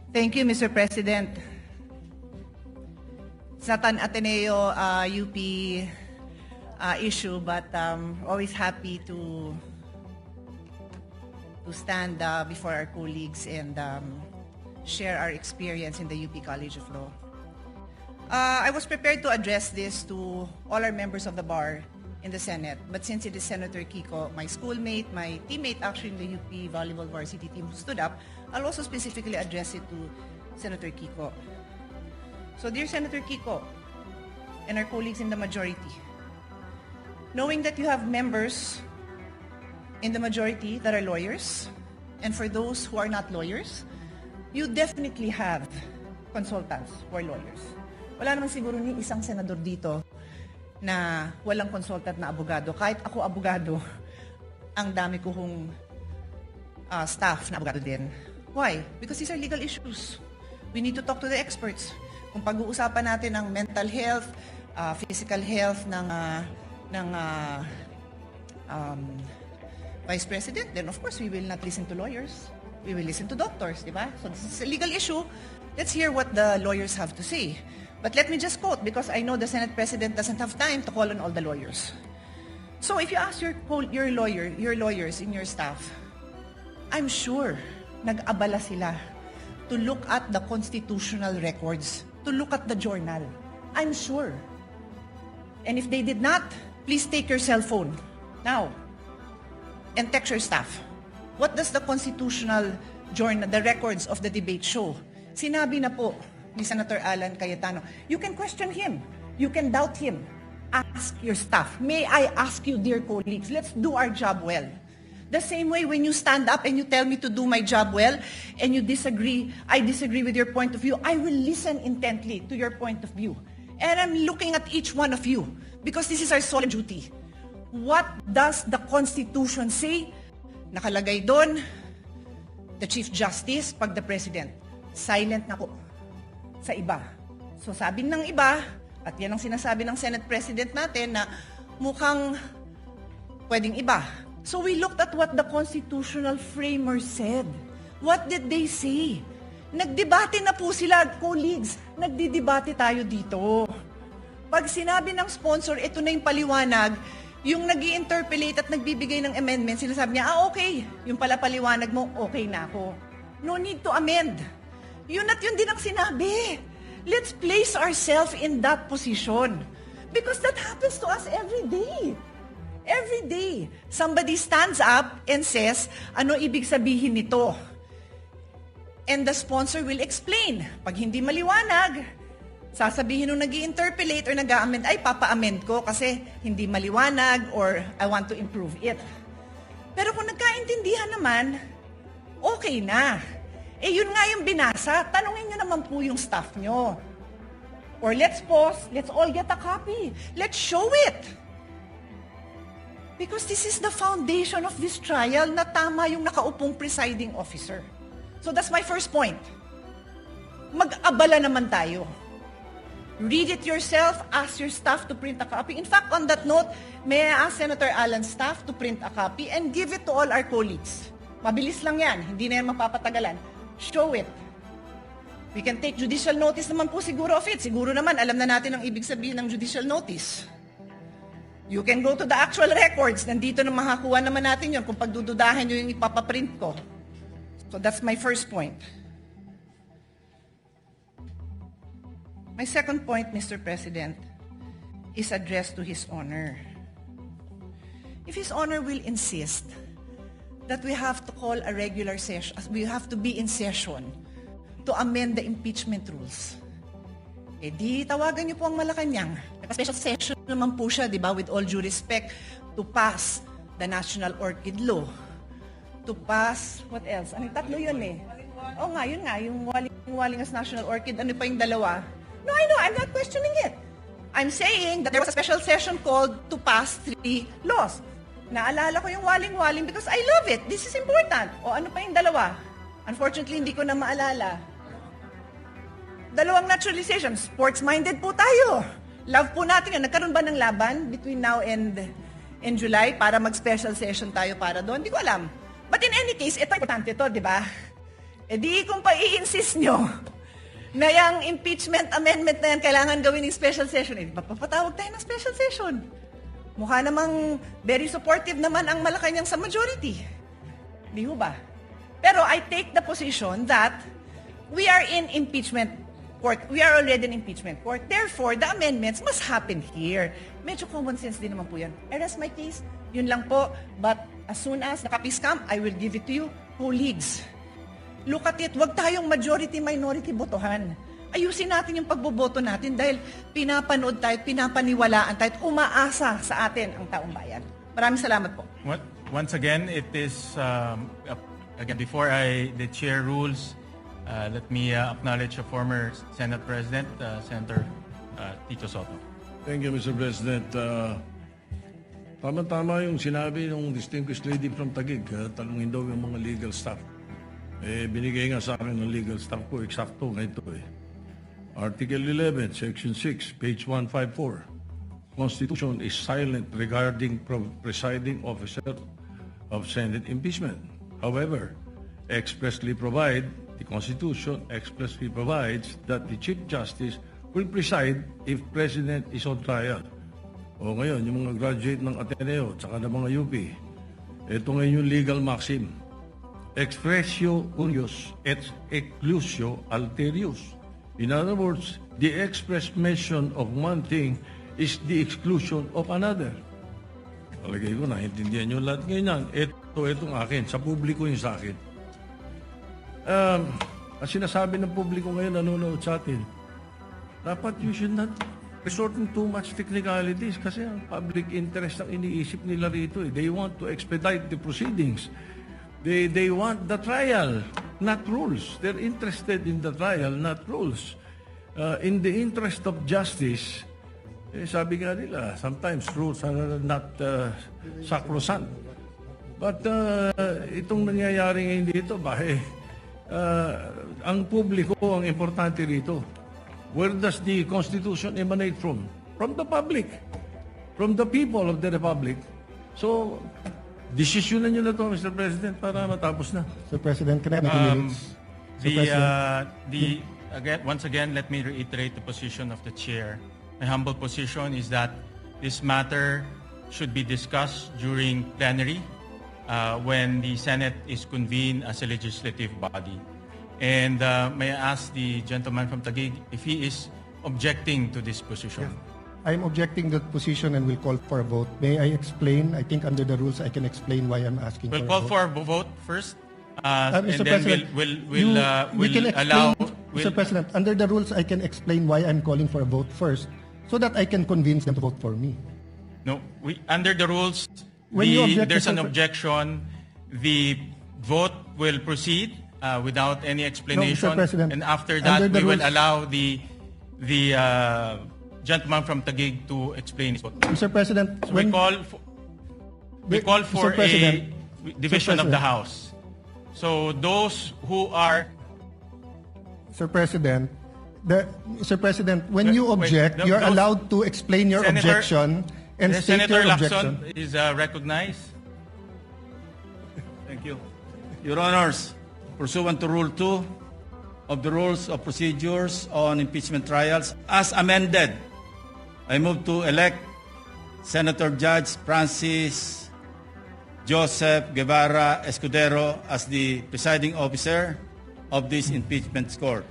Thank you, Mr. President. It's not an Ateneo UP issue, but always happy to stand before our colleagues and share our experience in the UP College of Law. I was prepared to address this to all our members of the bar in the Senate, but since it is Senator Kiko, my schoolmate, my teammate actually in the UP Volleyball Varsity team who stood up, I'll also specifically address it to Senator Kiko. So dear Senator Kiko and our colleagues in the majority, knowing that you have members in the majority that are lawyers, and for those who are not lawyers, you definitely have consultants who are lawyers. Wala naman siguro ni isang senador dito na walang consultant na abogado. Kahit ako abogado, ang dami ko hong staff na abogado din. Why? Because these are legal issues. We need to talk to the experts. Kung pag-uusapan natin ang mental health, physical health ng Vice President, then of course we will not listen to lawyers. We will listen to doctors, di ba? So this is a legal issue. Let's hear what the lawyers have to say. But let me just quote, because I know the Senate President doesn't have time to call on all the lawyers. So if you ask your lawyers in your staff, I'm sure nag-abala sila to look at the constitutional records, to look at the journal. I'm sure. And if they did not, please take your cell phone now and text your staff. What does the constitutional journal, the records of the debate show? Sinabi na po ni Senator Alan Cayetano, you can question him, you can doubt him. Ask your staff. May I ask you, dear colleagues, let's do our job well. The same way when you stand up and you tell me to do my job well and you disagree, I disagree with your point of view, I will listen intently to your point of view. And I'm looking at each one of you because this is our solemn duty. What does the Constitution say? Nakalagay doon, the Chief Justice, pag the President. Silent na po sa iba. So sabi ng iba, at yan ang sinasabi ng Senate President natin na mukhang pwedeng iba. So we looked at what the constitutional framers said. What did they say? Nagdebate na po sila, colleagues. Nagdidebate tayo dito. Pag sinabi ng sponsor, ito na yung paliwanag, yung nag-i-interpolate at nagbibigay ng amendment, sinasabi niya, okay, yung pala paliwanag mo, okay na ako. No need to amend. Yun at yun din ang sinabi. Let's place ourselves in that position. Because that happens to us every day. Every day, somebody stands up and says, ano ibig sabihin nito? And the sponsor will explain. Pag hindi maliwanag, sasabihin nung nag-i-interpolate or nag-a-amend, ay papa-amend ko kasi hindi maliwanag or I want to improve it. Pero kung nagkaintindihan naman, okay na. Eh yun nga yung binasa, tanungin nyo naman po yung staff nyo. Or let's pause, let's all get a copy. Let's show it. Because this is the foundation of this trial na tama yung nakaupong presiding officer. So that's my first point. Mag-abala naman tayo. Read it yourself, ask your staff to print a copy. In fact, on that note, may I ask Senator Alan's staff to print a copy and give it to all our colleagues. Mabilis lang yan, hindi na yan mapapatagalan. Show it. We can take judicial notice naman po siguro of it. Siguro naman, alam na natin ang ibig sabihin ng judicial notice. You can go to the actual records. Nandito na makakuha naman natin yun kung pagdududahan nyo yung ipapaprint ko. So that's my first point. My second point, Mr. President, is addressed to His Honor. If His Honor will insist that we have to call a regular session, we have to be in session to amend the impeachment rules, eh di tawagan niyo po ang Malacanang. Naka-special session naman po siya, di ba, with all due respect, to pass the National Orchid Law. To pass, what else? Anong tatlo yun eh? Oo nga, yun nga, yung Walingas National Orchid, ano pa yung dalawa? No, I know, I'm not questioning it. I'm saying that there was a special session called to pass 3 laws. Naalala ko yung waling-waling because I love it. This is important. O ano pa yung dalawa? Unfortunately, hindi ko na maalala. Dalawang naturalization. Sports-minded po tayo. Love po natin yun. Nagkaroon ba ng laban between now and July para mag-special session tayo para doon? Hindi ko alam. But in any case, ito importante ito, di ba? E di kung pa-i-insist nyo na yung impeachment amendment na yan kailangan gawin ng special session, papatawag tayo ng special session. Mukha namang very supportive naman ang Malacanang sa majority. Di ho ba? Pero I take the position that we are in impeachment court. We are already in impeachment court. Therefore, the amendments must happen here. Medyo common sense din naman po yan. I rest my case. Yun lang po. But as soon as nakapis come, I will give it to you. Who leads? Look at it. Huwag tayong majority-minority botohan. Ayusin natin yung pagboboto natin dahil pinapanood tayo, pinapaniwalaan tayo, at umaasa sa atin ang taong bayan. Maraming salamat po. Once again, it is, again, before the chair rules, let me acknowledge a former Senate President, Senator Tito Soto. Thank you, Mr. President. Tama-tama yung sinabi ng distinguished lady from Taguig. Tanungin daw yung mga legal staff. Binigay nga sa akin ng legal staff ko, eksakto nga ito Article 11, Section 6, page 154. Constitution is silent regarding presiding officer of Senate impeachment. However, the Constitution expressly provides that the Chief Justice will preside if President is on trial. O ngayon, yung mga graduate ng Ateneo at saka ng mga UP, ito ngayon yung legal maxim. Expressio unius et exclusio alterius. In other words, the express mention of one thing is the exclusion of another. Palagay ko, naintindihan nyo lahat ganyan. Itong akin, sa publiko yung sa akin. Ang sinasabi ng publiko ngayon, nanonood sa atin, dapat you should not resort to too much technicalities kasi ang public interest ang iniisip nila rito. They want to expedite the proceedings. They want the trial, not rules. They're interested in the trial, not rules. In the interest of justice, sabi nga nila, sometimes rules are not sacrosanct. But itong nangyayari ngayon dito, ang publiko ang importante rito. Where does the Constitution emanate from? From the public. From the people of the Republic. So, desisyonan nyo na to, Mr. President, para matapos na. Mr. President, can I have 2 minutes? Once again, let me reiterate the position of the chair. My humble position is that this matter should be discussed during plenary when the Senate is convened as a legislative body. And may I ask the gentleman from Taguig if he is objecting to this position? I'm objecting that position and will call for a vote. May I explain? I think under the rules, I can explain why I'm asking We'll for a vote. call for a vote first. Mr. And then President, we'll allow... Mr. President, under the rules, I can explain why I'm calling for a vote first so that I can convince them to vote for me. No, under the rules, When you object, there's an Mr. objection. The vote will proceed without any explanation. No, Mr. President, and after that, under the we will rules- allow the gentleman from Taguig to explain his vote. Mr. President, So we call for Mr. President, a division Mr. of the President. House. So those who are... Mr. President, Mr. President, when you Wait, object, you're those- allowed to explain your Senator- objection and state Senator your Lacson objection. is recognized. Thank you. Your Honors, pursuant to Rule 2 of the Rules of Procedures on Impeachment Trials, as amended, I move to elect Senator Judge Francis Joseph Guevara Escudero as the presiding officer of this impeachment court.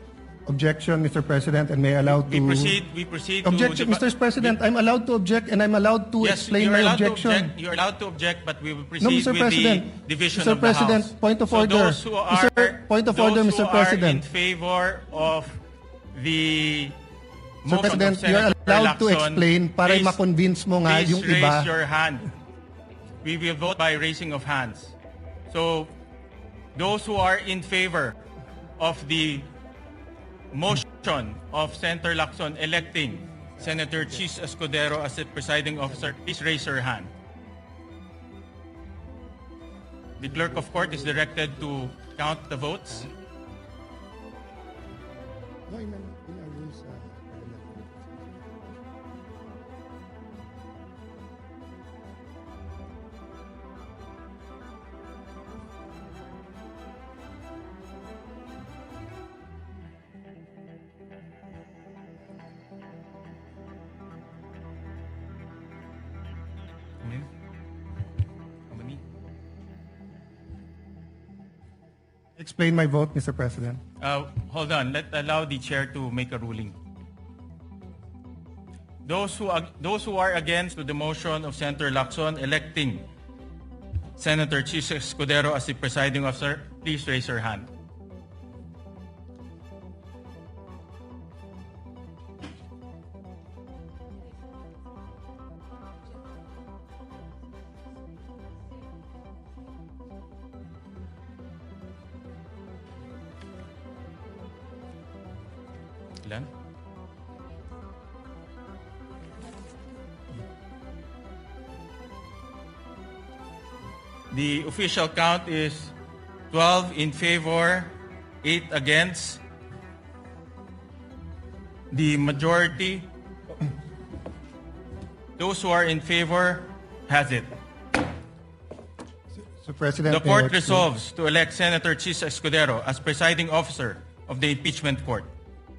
Objection, Mr. President, and may I allow to... We proceed Objection, to... Mr. President, I'm allowed to object and I'm allowed to Yes, explain you're my allowed objection. To object, you're allowed to object, but we will proceed No, Mr. with President. the division Mr. of President, the House. point of So order. those who are, Point of order, those Mr. who President. are in favor of the Mr. motion President, of you're Senator allowed to Lacson, explain para please- ma-convince mo nga please yung raise iba. your hand. We will vote by raising of hands. So, those who are in favor of the motion of Senator Lacson electing Senator Chis Escudero as the presiding officer, please raise your hand. The clerk of court is directed to count the votes. No, in our rules, explain my vote, Mr. President. Hold on. Allow the chair to make a ruling. Those who are against the motion of Senator Lacson electing Senator Chis Escudero as the presiding officer, please raise your hand. Ilan? The official count is 12 in favor, 8 against. The majority, those who are in favor, has it. Mr. President, The may I court explain? resolves to elect Senator Chis Escudero as presiding officer of the impeachment court.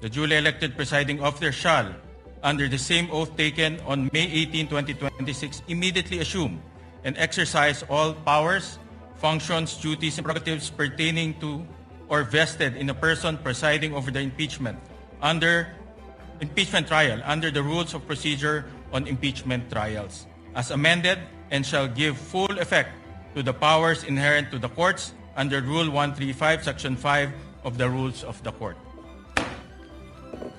The duly elected presiding officer shall, under the same oath taken on May 18, 2026, immediately assume and exercise all powers, functions, duties, and prerogatives pertaining to or vested in a person presiding over the impeachment trial under the rules of procedure on impeachment trials, as amended, and shall give full effect to the powers inherent to the courts under Rule 135, Section 5 of the Rules of the Court.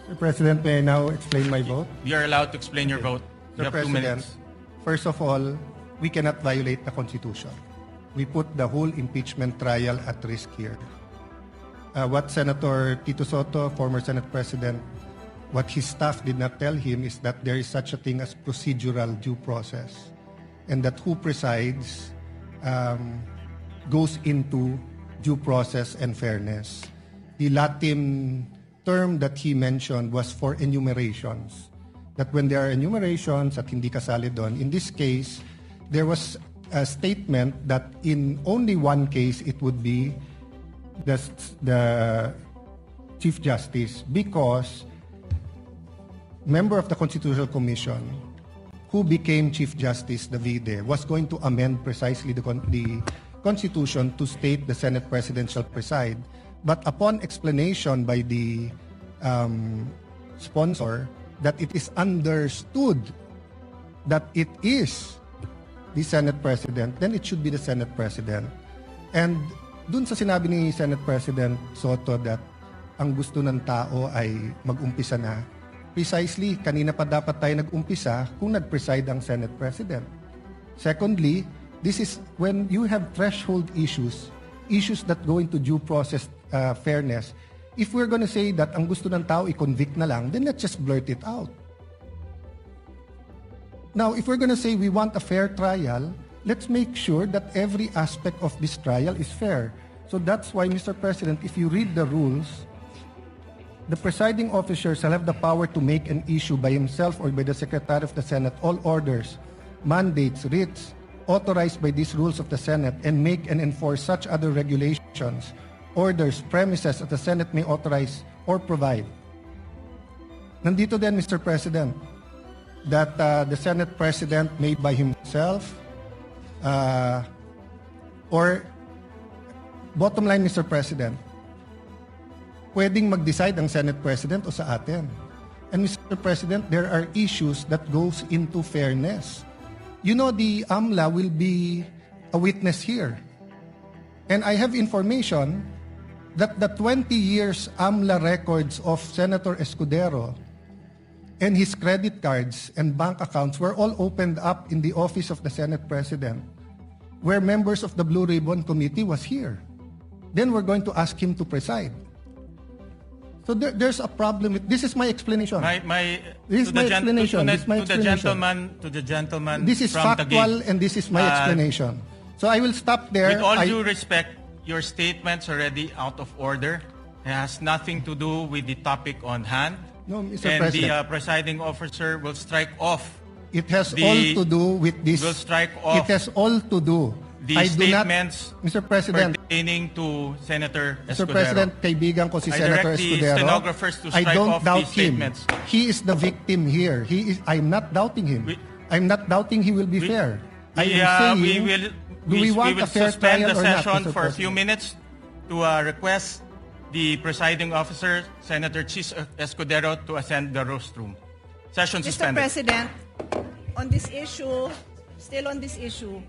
Mr. President, may I now explain my vote? You are allowed to explain your vote. You Mr. have 2 President, minutes. first of all, we cannot violate the Constitution. We put the whole impeachment trial at risk here. What Senator Tito Soto, former Senate President, what his staff did not tell him is that there is such a thing as procedural due process, and that who presides goes into due process and fairness. The Latin term that he mentioned was for enumerations. That when there are enumerations at hindi kasali doon, in this case, there was a statement that in only one case it would be the Chief Justice, because member of the Constitutional Commission who became Chief Justice, Davide, was going to amend precisely the Constitution to state the Senate President shall preside. But upon explanation by the sponsor that it is understood that it is the Senate President, then it should be the Senate President. And dun sa sinabi ni Senate President Soto that ang gusto ng tao ay mag-umpisa na, precisely, kanina pa dapat tayo nag-umpisa kung nag-preside ang Senate President. Secondly, this is when you have threshold issues that go into due process fairness. If we're going to say that ang gusto ng tao i-convict na lang, then let's just blurt it out. Now, if we're going to say we want a fair trial, let's make sure that every aspect of this trial is fair. So that's why, Mr. President, if you read the rules, the presiding officer shall have the power to make an issue by himself or by the Secretary of the Senate all orders, mandates, writs, authorized by these rules of the Senate, and make and enforce such other regulations, orders, premises that the Senate may authorize or provide. Nandito din, Mr. President, that the Senate President may by himself or bottom line, Mr. President, pwedeng mag-decide ang Senate President o sa atin. And Mr. President, there are issues that goes into fairness. You know, the AMLA will be a witness here. And I have information that the 20 years AMLA records of Senator Escudero and his credit cards and bank accounts were all opened up in the office of the Senate President, where members of the Blue Ribbon Committee was here. Then we're going to ask him to preside. So there's a problem with this. Is my explanation. This is my explanation. To the gentleman. This is from factual, Taguig. and this is my explanation. So I will stop there. With all due respect, your statement's already out of order. It has nothing to do with the topic on hand. No, Mr. And President. the presiding officer will strike off. It has all to do with this. Will strike off. It has all to do. The I do not, statements Mr. President. pertaining to Senator Mr. Escudero. President, kaibigan ko si I Senator direct the Escudero. stenographers to I strike don't off doubt these him. statements. He is the victim here. I'm not doubting him. I'm not doubting he will be fair. I am saying, do we want a fair suspend trial the or not, session Mr. for a few President? minutes to request the presiding officer, Senator Chis Escudero, to ascend the rostrum. Session Mr. suspended. President, on this issue, still on this issue,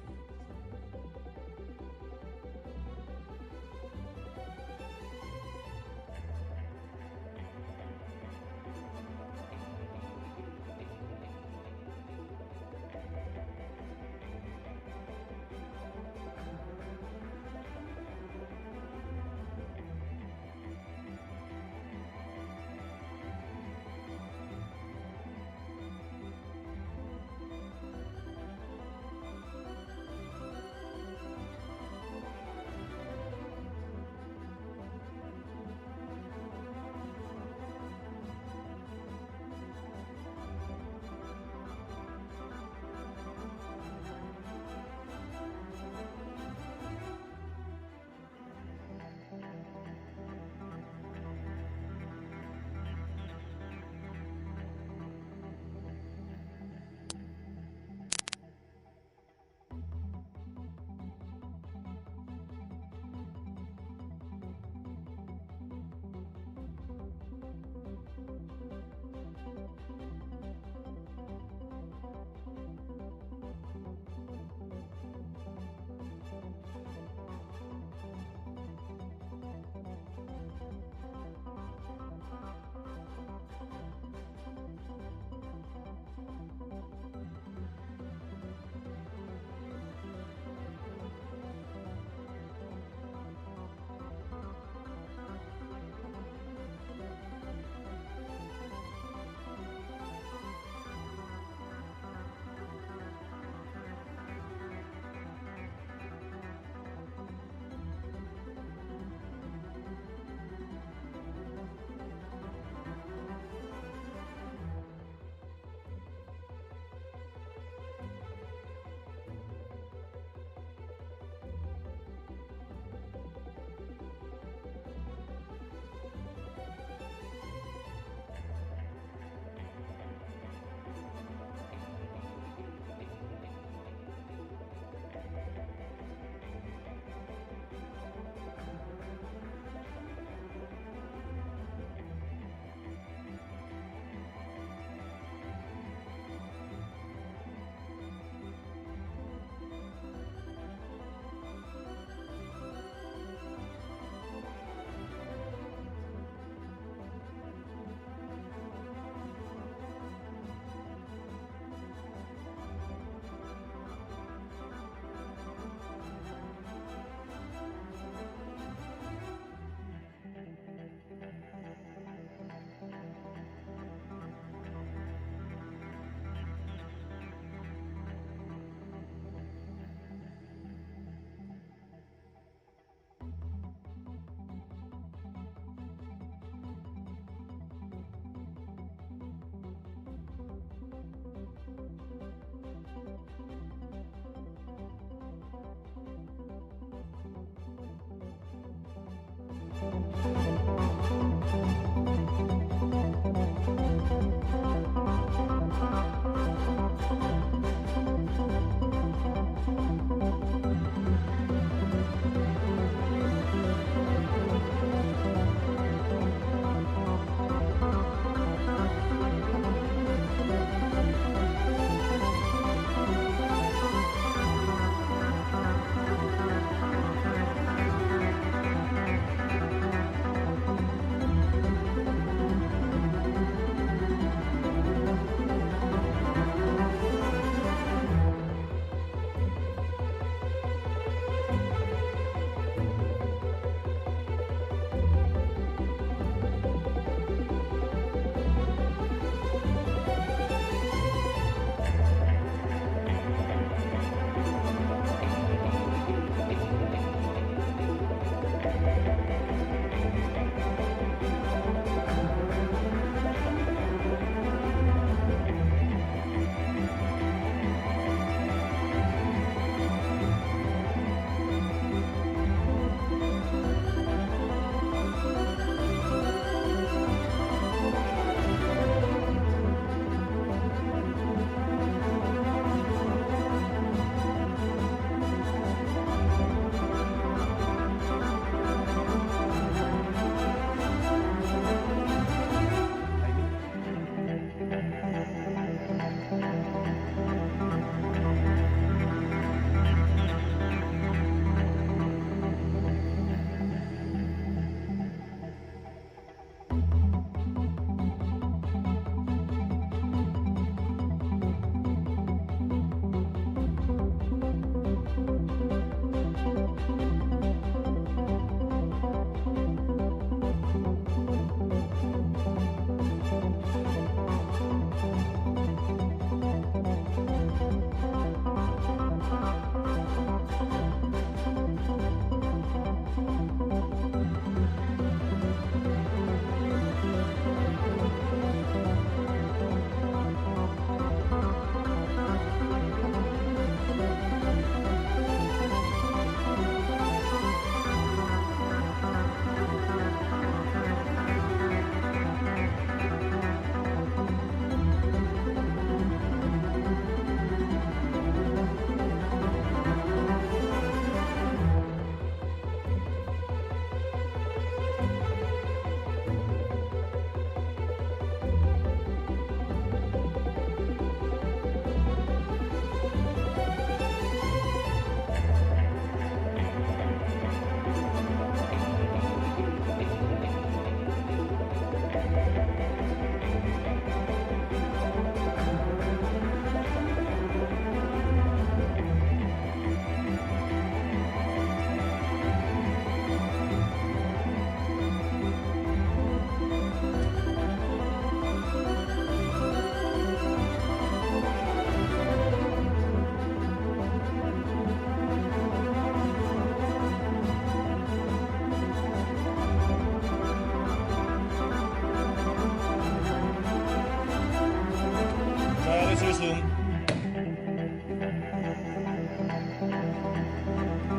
resume.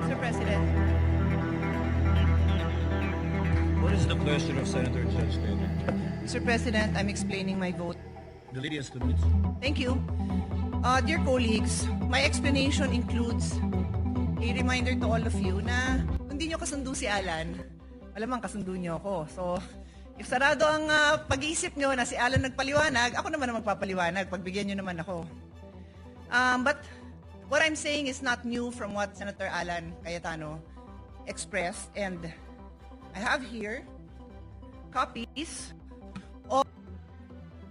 Mr. President, What is the question of Senator Judge Taylor? Mr. President, I'm explaining my vote. The lady has 2 minutes. Thank you. Dear colleagues, my explanation includes a reminder to all of you na kung di nyo kasundo si Alan, malamang kasundo nyo ako. So, if sarado ang pag-iisip nyo na si Alan nagpaliwanag, ako naman ang magpapaliwanag. Pagbigyan nyo naman ako. But what I'm saying is not new from what Senator Alan Cayetano expressed. And I have here copies of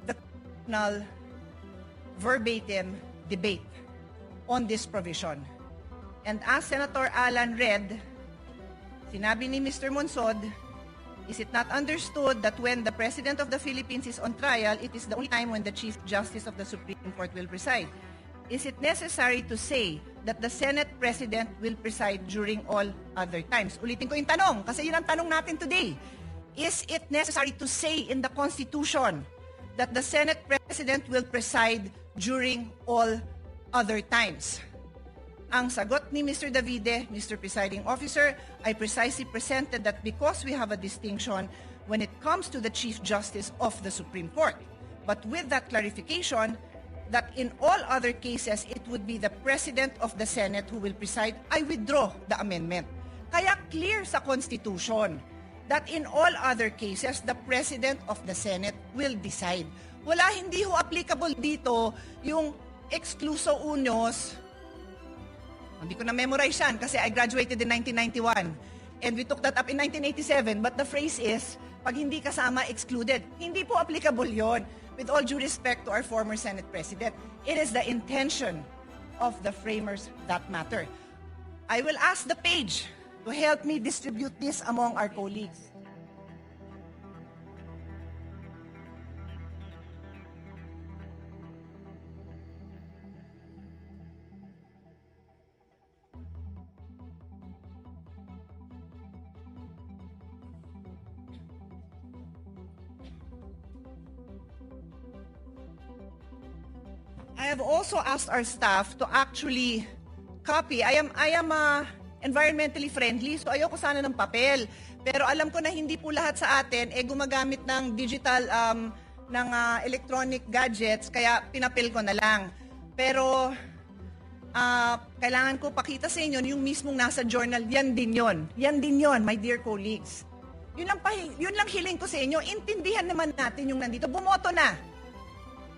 the verbatim debate on this provision. And as Senator Alan read, sinabi ni Mr. Monsod, is it not understood that when the President of the Philippines is on trial, it is the only time when the Chief Justice of the Supreme Court will preside? Is it necessary to say that the Senate President will preside during all other times? Ulitin ko yung tanong, kasi yun ang tanong natin today. Is it necessary to say in the Constitution that the Senate President will preside during all other times? Ang sagot ni Mr. Davide, Mr. Presiding Officer, I precisely presented that because we have a distinction when it comes to the Chief Justice of the Supreme Court. But with that clarification, that in all other cases, it would be the President of the Senate who will preside, I withdraw the amendment. Kaya clear sa Constitution that in all other cases, the President of the Senate will decide. Wala, hindi ho applicable dito yung excluso unios. Hindi ko na-memorize yan kasi I graduated in 1991 and we took that up in 1987, but the phrase is, pag hindi kasama, excluded. Hindi po applicable yon. With all due respect to our former Senate President, it is the intention of the framers that matter. I will ask the page to help me distribute this among our colleagues. I have also asked our staff to actually copy. I am environmentally friendly, so ayoko sana ng papel. Pero alam ko na hindi po lahat sa atin gumagamit ng digital, ng electronic gadgets, kaya pinapil ko na lang. Pero kailangan ko pakita sa inyo yung mismong nasa journal, yan din yon. Yan din yon, my dear colleagues. Yun lang hiling ko sa inyo, intindihan naman natin yung nandito. Bumoto na.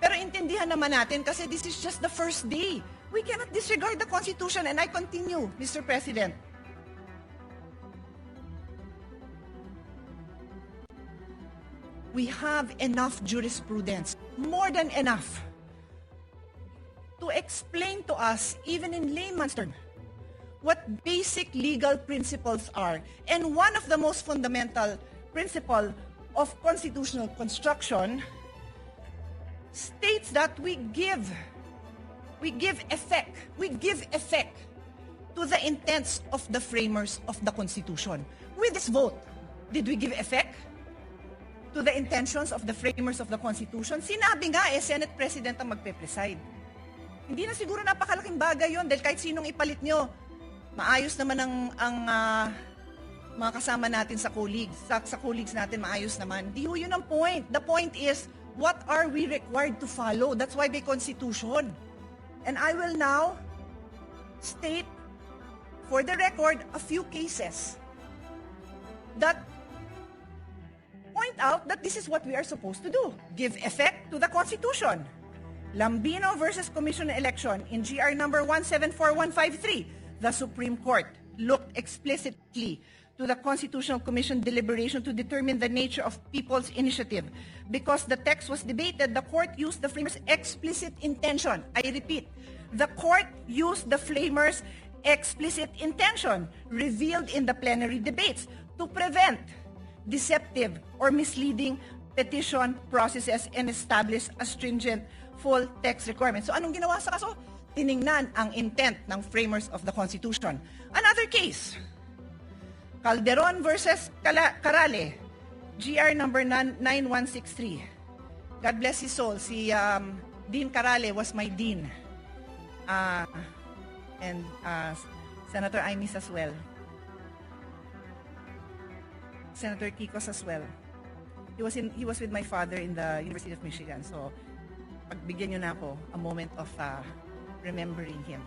Pero intindihan naman natin kasi this is just the first day. We cannot disregard the Constitution, and I continue, Mr. President. We have enough jurisprudence, more than enough, to explain to us, even in layman's terms, what basic legal principles are. And one of the most fundamental principles of constitutional construction states that we give effect to the intents of the framers of the Constitution. With this vote, did we give effect to the intentions of the framers of the Constitution? Sinabi nga Senate President ang magpe-preside. Hindi na siguro napakalaking bagay yon dahil kahit sinong ipalit nyo, maayos naman ang mga kasama natin sa colleagues. Sa colleagues natin, maayos naman. Di ho yun ang point. The point is, what are we required to follow? That's why may Constitution. And I will now state for the record a few cases that point out that this is what we are supposed to do. Give effect to the Constitution. Lambino versus Commission on Election in GR number 174153, the Supreme Court looked explicitly to the Constitutional Commission deliberation to determine the nature of people's initiative. Because the text was debated, the court used the framers' explicit intention. I repeat, the court used the framers' explicit intention revealed in the plenary debates to prevent deceptive or misleading petition processes and establish a stringent full text requirement. So anong ginawa sa kaso? Tiningnan ang intent ng framers of the Constitution. Another case, Calderon versus Carale, GR number 9163. God bless his soul, si Dean Carale was my dean. And Senator Imis as well. Senator Kikos as well. He was with my father in the University of Michigan. So, pagbigyan nyo na ako a moment of remembering him.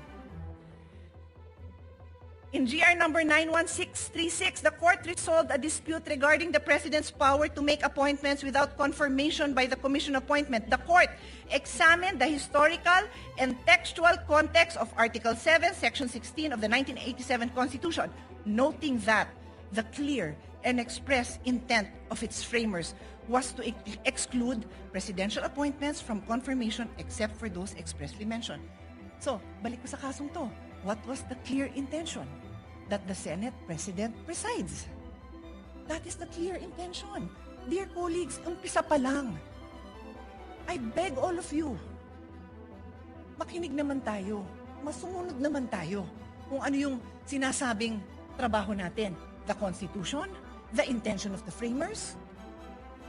In GR number 91636, the court resolved a dispute regarding the President's power to make appointments without confirmation by the Commission appointment. The court examined the historical and textual context of Article 7, Section 16 of the 1987 Constitution, noting that the clear and express intent of its framers was to exclude presidential appointments from confirmation except for those expressly mentioned. So, balik ko sa kasong to. What was the clear intention? That the Senate President presides. That is the clear intention. Dear colleagues, umpisa pa lang. I beg all of you, makinig naman tayo. Masumunod naman tayo kung ano yung sinasabing trabaho natin. The Constitution, the intention of the framers,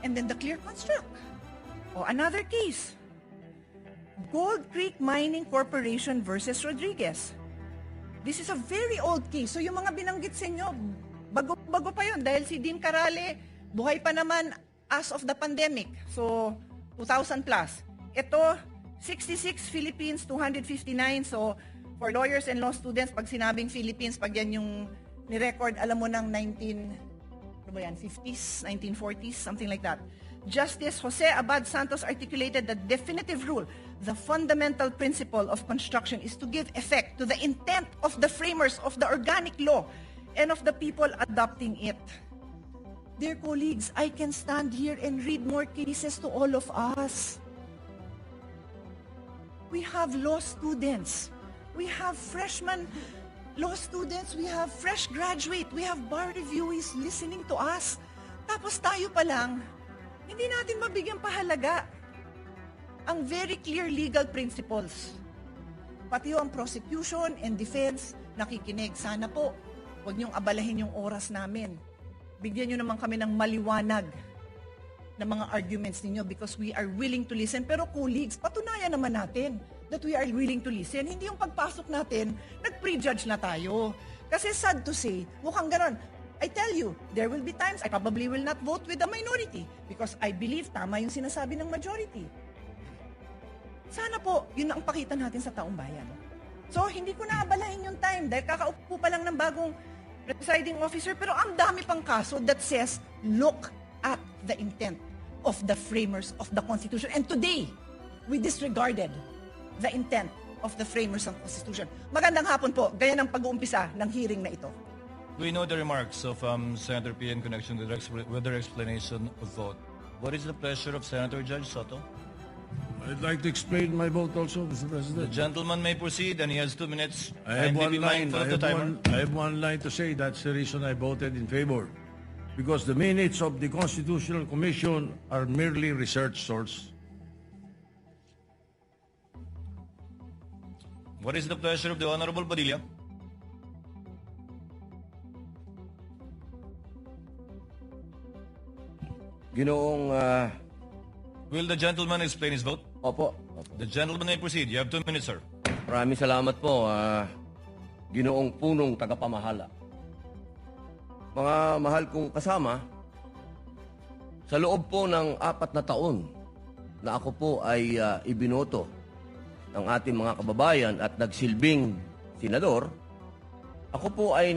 and then the clear construct. O another case, Gold Creek Mining Corporation versus Rodriguez. This is a very old case. So yung mga binanggit sa inyo, bago pa yun. Dahil si Dean Carale, buhay pa naman as of the pandemic. So, 2,000 plus. Ito, 66 Philippines, 259. So, for lawyers and law students, pag sinabing Philippines, pag yan yung ni-record, alam mo ng 1950s, 1940s, something like that. Justice Jose Abad Santos articulated the definitive rule. The fundamental principle of construction is to give effect to the intent of the framers of the organic law and of the people adopting it. Dear colleagues, I can stand here and read more cases to all of us. We have law students. We have freshman law students. We have fresh graduate. We have bar reviewees listening to us. Tapos tayo pa lang, hindi natin mabigyan pahalaga ang very clear legal principles. Pati ang prosecution and defense, nakikinig. Sana po, huwag niyong abalahin yung oras namin. Bigyan niyo naman kami ng maliwanag na mga arguments ninyo because we are willing to listen. Pero colleagues, patunayan naman natin that we are willing to listen. Hindi yung pagpasok natin, nag-prejudge na tayo. Kasi sad to say, mukhang ganon. I tell you, there will be times I probably will not vote with the minority because I believe tama yung sinasabi ng majority. Sana po, yun ang pakita natin sa taong bayan. So, hindi ko naabalahin yung time dahil kakaupo pa lang ng bagong presiding officer pero ang dami pang kaso that says, look at the intent of the framers of the Constitution. And today, we disregarded the intent of the framers of the Constitution. Magandang hapon po, gaya ng pag-uumpisa ng hearing na ito. We know the remarks of Senator P in connection with their explanation of vote. What is the pleasure of Senator Judge Soto? I'd like to explain my vote also, Mr. The President. gentleman may proceed and he has 2 minutes. I have Kindly one be line. mindful of the timer. I have one line to say. That's the reason I voted in favor. Because the minutes of the Constitutional Commission are merely research source. What is the pleasure of the Honorable Padilla? Ginoong, Will the gentleman explain his vote? opo, The gentleman may proceed. You have 2 minutes, sir. maraming salamat po, Ginoong punong tagapamahala. Mga mahal kong kasama, sa loob po ng 4 na taon na ako po ay ibinoto ng ating mga kababayan at nagsilbing senador, ako po ay